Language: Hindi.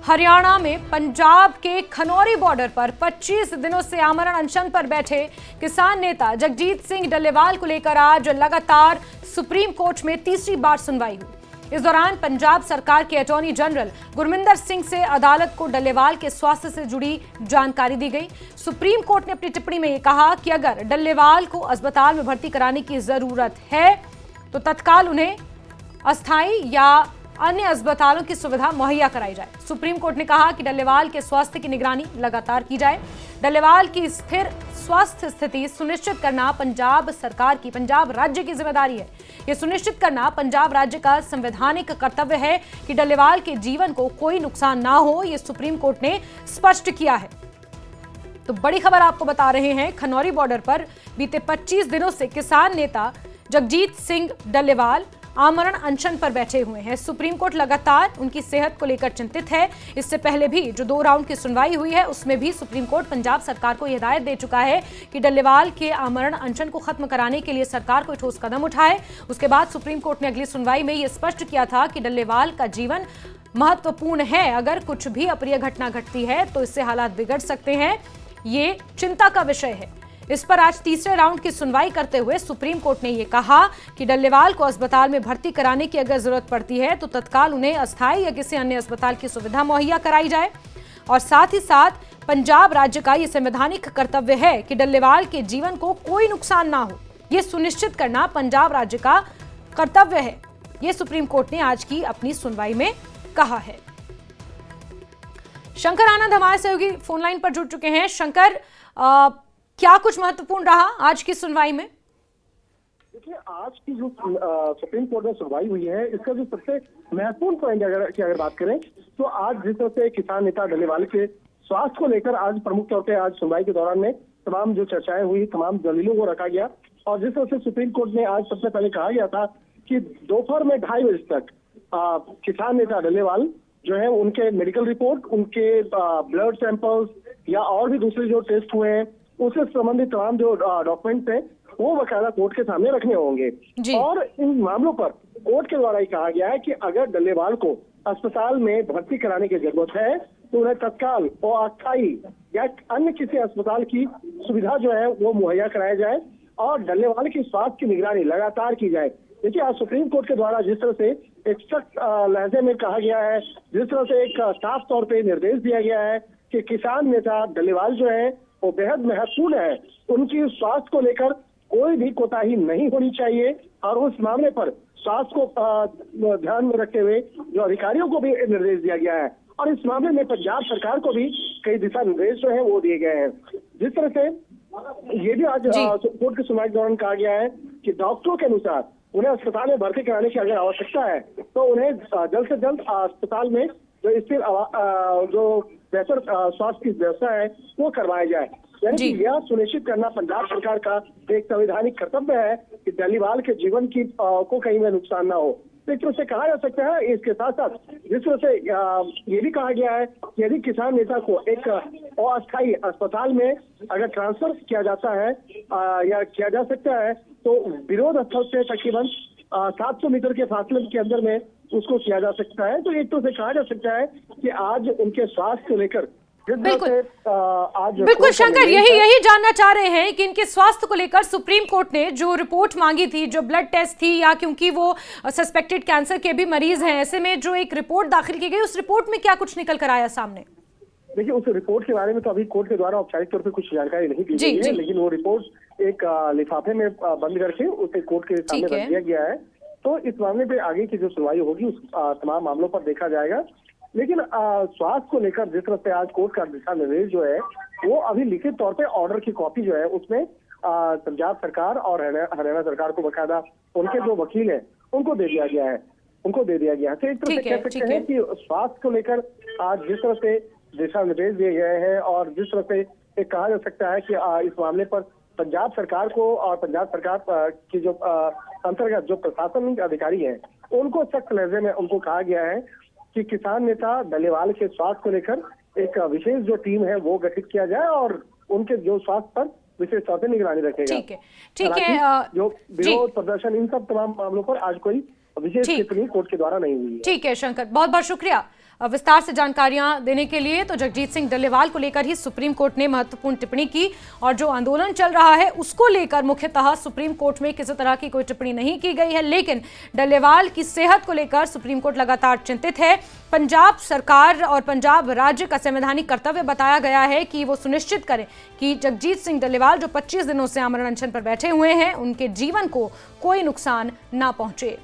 हरियाणा में पंजाब के खनौरी बॉर्डर पर 25 दिनों से आमरण अनशन पर बैठे किसान नेता जगजीत सिंह डल्लेवाल को लेकर आज लगातार सुप्रीम कोर्ट में तीसरी बार सुनवाई हुई। इस दौरान पंजाब सरकार के अटॉर्नी जनरल गुरमिंदर सिंह से अदालत को डल्लेवाल के स्वास्थ्य से जुड़ी जानकारी दी गई। सुप्रीम कोर्ट ने अपनी टिप्पणी में कहा कि अगर डल्लेवाल को अस्पताल में भर्ती कराने की जरूरत है तो तत्काल उन्हें अस्थायी या अन्य अस्पतालों की सुविधा मुहैया कराई जाए। सुप्रीम कोर्ट ने कहा कि डल्लेवाल के स्वास्थ्य की निगरानी लगातार की जाए। डल्लेवाल की स्थिर स्वास्थ्य स्थिति सुनिश्चित करना पंजाब सरकार की, पंजाब राज्य की जिम्मेदारी है। यह सुनिश्चित करना पंजाब राज्य का संवैधानिक कर्तव्य है कि डल्लेवाल के जीवन को कोई नुकसान ना हो, यह सुप्रीम कोर्ट ने स्पष्ट किया है। तो बड़ी खबर आपको बता रहे हैं, खनौरी बॉर्डर पर बीते 25 दिनों से किसान नेता जगजीत सिंह डल्लेवाल आमरण अनशन पर बैठे हुए हैं। सुप्रीम कोर्ट लगातार उनकी सेहत को लेकर चिंतित है। इससे पहले भी जो 2 राउंड की सुनवाई हुई है उसमें भी सुप्रीम कोर्ट पंजाब सरकार को हिदायत दे चुका है कि डल्लेवाल के आमरण अनशन को खत्म कराने के लिए सरकार कोई ठोस कदम उठाए। उसके बाद सुप्रीम कोर्ट ने अगली सुनवाई में यह स्पष्ट किया था कि डल्लेवाल का जीवन महत्वपूर्ण है। अगर कुछ भी अप्रिय घटना घटती है तो इससे हालात बिगड़ सकते हैं, ये चिंता का विषय है। इस पर आज तीसरे राउंड की सुनवाई करते हुए सुप्रीम कोर्ट ने यह कहा कि डल्लेवाल को अस्पताल में भर्ती कराने की अगर जरूरत पड़ती है तो तत्काल उन्हें अस्थायी या किसी अन्य अस्पताल की सुविधा मुहैया कराई जाए। और साथ ही साथ पंजाब राज्य का यह संवैधानिक कर्तव्य है कि डल्लेवाल के जीवन को कोई नुकसान ना हो, यह सुनिश्चित करना पंजाब राज्य का कर्तव्य है। यह सुप्रीम कोर्ट ने आज की अपनी सुनवाई में कहा है। शंकर आनंद हमारे सहयोगी फोनलाइन पर जुड़ चुके हैं। शंकर, क्या कुछ महत्वपूर्ण रहा आज की सुनवाई में? देखिए, आज की जो सुप्रीम कोर्ट में सुनवाई हुई है, इसका जो सबसे महत्वपूर्ण पॉइंट अगर बात करें तो आज जिस तरह से किसान नेता डल्लेवाल के स्वास्थ्य को लेकर आज प्रमुख तौर पे आज सुनवाई के दौरान में तमाम जो चर्चाएं हुई, तमाम दलीलों को रखा गया। और जिस तरह से सुप्रीम कोर्ट ने आज सबसे पहले कहा गया था कि दोपहर में 2:30 बजे तक किसान नेता डल्लेवाल जो है उनके मेडिकल रिपोर्ट, उनके ब्लड सैंपल्स या और भी दूसरे जो टेस्ट हुए हैं उससे संबंधित तमाम जो डॉक्यूमेंट्स हैं वो बकायदा कोर्ट के सामने रखने होंगे। और इन मामलों पर कोर्ट के द्वारा ही कहा गया है कि अगर डल्लेवाल को अस्पताल में भर्ती कराने की जरूरत है तो उन्हें तत्काल और अस्थायी या अन्य किसी अस्पताल की सुविधा जो है वो मुहैया कराया जाए और डल्लेवाल की स्वास्थ्य की निगरानी लगातार की जाए। देखिए, आज सुप्रीम कोर्ट के द्वारा जिस तरह से एक सख्त लहजे में कहा गया है, जिस तरह से एक साफ तौर पे निर्देश दिया गया है कि किसान नेता डल्लेवाल जो है वो बेहद महत्वपूर्ण है, उनकी स्वास्थ्य को लेकर कोई भी कोताही नहीं होनी चाहिए। और उस मामले पर स्वास्थ्य को ध्यान में रखते हुए जो अधिकारियों को भी निर्देश दिया गया है और इस मामले में पंजाब सरकार को भी कई दिशा निर्देश जो है वो दिए गए हैं। जिस तरह से ये भी आज कोर्ट की सुनवाई के दौरान कहा गया है कि डॉक्टरों के अनुसार उन्हें अस्पताल में भर्ती कराने की अगर आवश्यकता है तो उन्हें जल्द से जल्द अस्पताल में जो स्थिर जो बेहतर स्वास्थ्य की व्यवस्था है वो करवाया जाए। यानी कि यह सुनिश्चित करना पंजाब सरकार का एक संवैधानिक कर्तव्य है कि डल्लेवाल के जीवन की को कहीं में नुकसान ना हो। तो एक तरह से कहा जा सकता है। इसके साथ साथ जिस तरह से ये भी कहा गया है कि यदि किसान नेता को एक अस्थायी अस्पताल में अगर ट्रांसफर किया जाता है या किया जा सकता है तो विरोध स्थल से तकरीबन 700 मीटर के फासले के अंदर में उसको किया जा सकता है। तो एक तो से कहा जा सकता है कि आज उनके स्वास्थ्य को लेकर बिल्कुल शंकर, यही जानना चाह रहे हैं कि इनके स्वास्थ्य को लेकर सुप्रीम कोर्ट ने जो रिपोर्ट मांगी थी, जो ब्लड टेस्ट थी, या क्योंकि वो सस्पेक्टेड कैंसर के भी मरीज हैं, ऐसे में जो एक रिपोर्ट दाखिल की गई उस रिपोर्ट में क्या कुछ निकल कर आया सामने? देखिए, उस रिपोर्ट के बारे में तो अभी कोर्ट के द्वारा औपचारिक तौर पे कुछ जानकारी नहीं दी गई है, लेकिन वो रिपोर्ट एक लिफाफे में बंद करके उसे कोर्ट के सामने रख दिया गया है। तो इस मामले पे आगे की जो सुनवाई होगी उस तमाम मामलों पर देखा जाएगा। लेकिन स्वास्थ्य को लेकर जिस तरह से आज कोर्ट का दिशा निर्देश जो है वो अभी लिखित तौर पे ऑर्डर की कॉपी जो है उसमें पंजाब सरकार और हरियाणा सरकार को बकायदा उनके जो वकील है उनको दे दिया गया है, तो एक तरह से कह सकते हैं कि स्वास्थ्य को लेकर आज जिस तरह से दिशा निर्देश दिए गए हैं और जिस तरह से एक कहा जा सकता है कि इस मामले पर पंजाब सरकार को और पंजाब सरकार की जो अंतर्गत जो प्रशासनिक अधिकारी हैं उनको सख्त लहजे में उनको कहा गया है कि किसान नेता डल्लेवाल के स्वास्थ्य को लेकर एक विशेष जो टीम है वो गठित किया जाए और उनके जो स्वास्थ्य पर विशेष तौर पर निगरानी रखेगा। ठीक है। जो विरोध प्रदर्शन इन सब तमाम मामलों पर आज कोई विशेष टिप्पणी कोर्ट के द्वारा नहीं हुई है। ठीक है शंकर, बहुत बहुत शुक्रिया विस्तार से जानकारियां देने के लिए। तो जगजीत सिंह डल्लेवाल को लेकर ही सुप्रीम कोर्ट ने महत्वपूर्ण टिप्पणी की और जो आंदोलन चल रहा है उसको लेकर मुख्यतः सुप्रीम कोर्ट में किसी तरह की कोई टिप्पणी नहीं की गई है, लेकिन डल्लेवाल की सेहत को लेकर सुप्रीम कोर्ट लगातार चिंतित है। पंजाब सरकार और पंजाब राज्य का संवैधानिक कर्तव्य बताया गया है कि वो सुनिश्चित करें कि जगजीत सिंह डल्लेवाल जो 25 दिनों से आमरण अनशन पर बैठे हुए हैं उनके जीवन को कोई नुकसान ना पहुंचे।